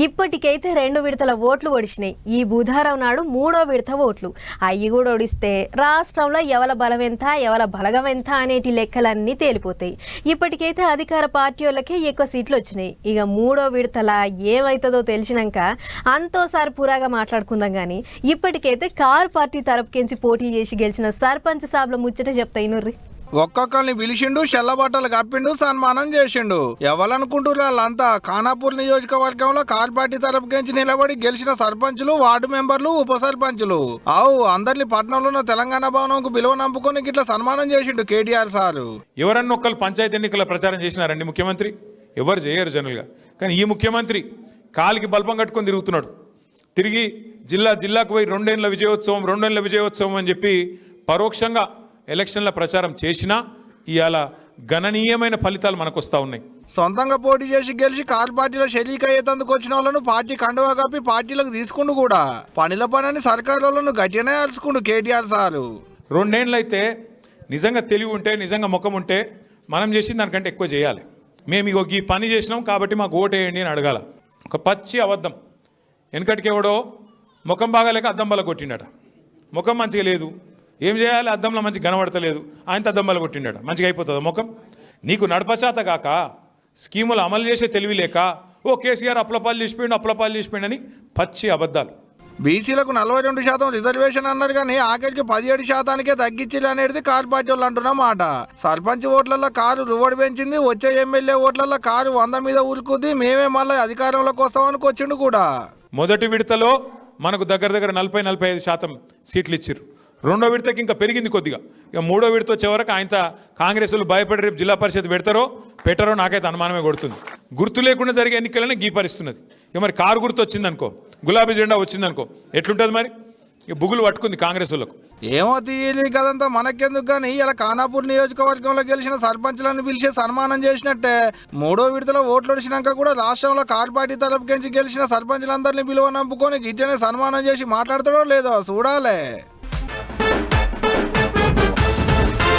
ఇప్పటికైతే 2 విడతల ఓట్లు ఒడిచినాయి. ఈ బుధవారం నాడు 3వ విడత ఓట్లు అయ్యి కూడా ఒడిస్తే రాష్ట్రంలో ఎవల బలం ఎంత ఎవల బలగం ఎంత అనేటి లెక్కలన్నీ తేలిపోతాయి. ఇప్పటికైతే అధికార పార్టీ వాళ్ళకే ఎక్కువ సీట్లు వచ్చినాయి. ఇక 3వ విడతల ఏమవుతుందో తెలిసినాక అంతోసారి పురాగా మాట్లాడుకుందాం. కానీ ఇప్పటికైతే కారు పార్టీ తరపుకించి పోటీ చేసి గెలిచిన సర్పంచ్ సాబ్ల ముచ్చట చెప్తాయి నూర్రి. ఒక్కొక్కరిని పిలిచిండు, చెల్లబట్టలు కప్పిండు, సన్మానం చేసిండు. ఎవరనుకుంటున్నారు వాళ్ళంతా ఖానాపూర్ నియోజకవర్గంలో కార్ పార్టీ తరపుకించి నిలబడి గెలిచిన సర్పంచులు, వార్డు మెంబర్లు, ఉప సర్పంచులు. అందరిని పట్టణంలో ఉన్న తెలంగాణ భవనంకు బిలువ నంపుకొని ఇట్లా సన్మానం చేసిండు కేటీఆర్ సారు. ఎవరన్నా ఒక్కరు పంచాయతీ ఎన్నికల ప్రచారం చేసినారండి ముఖ్యమంత్రి? ఎవరు చేయరు జనరల్గా. కానీ ఈ ముఖ్యమంత్రి కాలికి బల్పం కట్టుకొని తిరుగుతున్నాడు. తిరిగి జిల్లాకు పోయి 2 ఏళ్ల విజయోత్సవం అని చెప్పి పరోక్షంగా ఎలక్షన్ల ప్రచారం చేసినా ఇవాళ గణనీయమైన ఫలితాలు మనకు వస్తూ ఉన్నాయి. సొంతంగా పోటీ చేసి గెలిచి కార్ పార్టీలో షరీక్ అయ్యేందుకు వచ్చిన వాళ్ళను పార్టీ కండువా కప్పి పార్టీలకు తీసుకుంటూ కూడా పనిల పనని సర్కారులను గట్టిగానే అరుచుకుండు కేటీఆర్ సారు. 2 ఏళ్ళు అయితే నిజంగా తెలివి ఉంటే, నిజంగా ముఖం ఉంటే మనం చేసిన దానికంటే ఎక్కువ చేయాలి. మేము ఇగో ఈ పని చేసినాం కాబట్టి మాకు ఓటేయండి అని అడగాల. ఒక పచ్చి అబద్ధం. వెనకటికి ఎవడో ముఖం బాగాలేక అద్దం బల కొట్టిండట. ముఖం మంచిగా లేదు, ఏం చేయాలి? అద్దంలో మంచి కనబడతలేదు, ఆయనతో అద్దం బల కొట్టిండట. మంచిగా అయిపోతుంది ముఖం? నీకు నడపచాత కాక, స్కీములు అమలు చేసే తెలివి లేక కేసీఆర్ అప్లపాలు చేసిపోయిండు అని పచ్చి అబద్ధాలు. బీసీలకు 42% రిజర్వేషన్ అన్నారు కానీ ఆఖరికి 17%కే తగ్గించాలి అనేది కారు పార్టీ వాళ్ళు అంటున్న మాట. సర్పంచ్ ఓట్లలో కారు రువడి పెంచింది, వచ్చే ఎమ్మెల్యే ఓట్లలో కారు 100 మీద ఊరుకుంది, మేమే మళ్ళీ అధికారంలోకి వస్తామని వచ్చిండు కూడా. మొదటి విడతలో మనకు దగ్గర 40-45% సీట్లు ఇచ్చారు. 2వ విడతకి ఇంకా పెరిగింది కొద్దిగా. ఇక 3వ విడత వచ్చే వరకు ఆయన కాంగ్రెస్ వాళ్ళు భయపడి రేపు జిల్లా పరిషత్ పెట్టరో నాకైతే అనుమానమే కొడుతుంది. గుర్తు లేకుండా జరిగే ఎన్నికలనే గీపరిస్తున్నది. ఇక మరి కారు గుర్తు వచ్చిందనుకో, గులాబీ జెండా వచ్చిందనుకో, ఎట్లుంటుంది మరి? ఇక బుగులు పట్టుకుంది కాంగ్రెస్ వాళ్ళకు. ఏమో తీయలే కదంతా మనకెందుకు. కానీ ఇలా ఖానాపూర్ నియోజకవర్గంలో గెలిచిన సర్పంచ్లను పిలిచి సన్మానం చేసినట్టే 3వ విడతలో ఓట్లు వచ్చినాక కూడా రాష్ట్రంలో కార్ పార్టీ తరపుకించి గెలిచిన సర్పంచ్లందరినీ పిలువ నంపుకొని గిట్టనే సన్మానం చేసి మాట్లాడతాడో లేదో చూడాలే.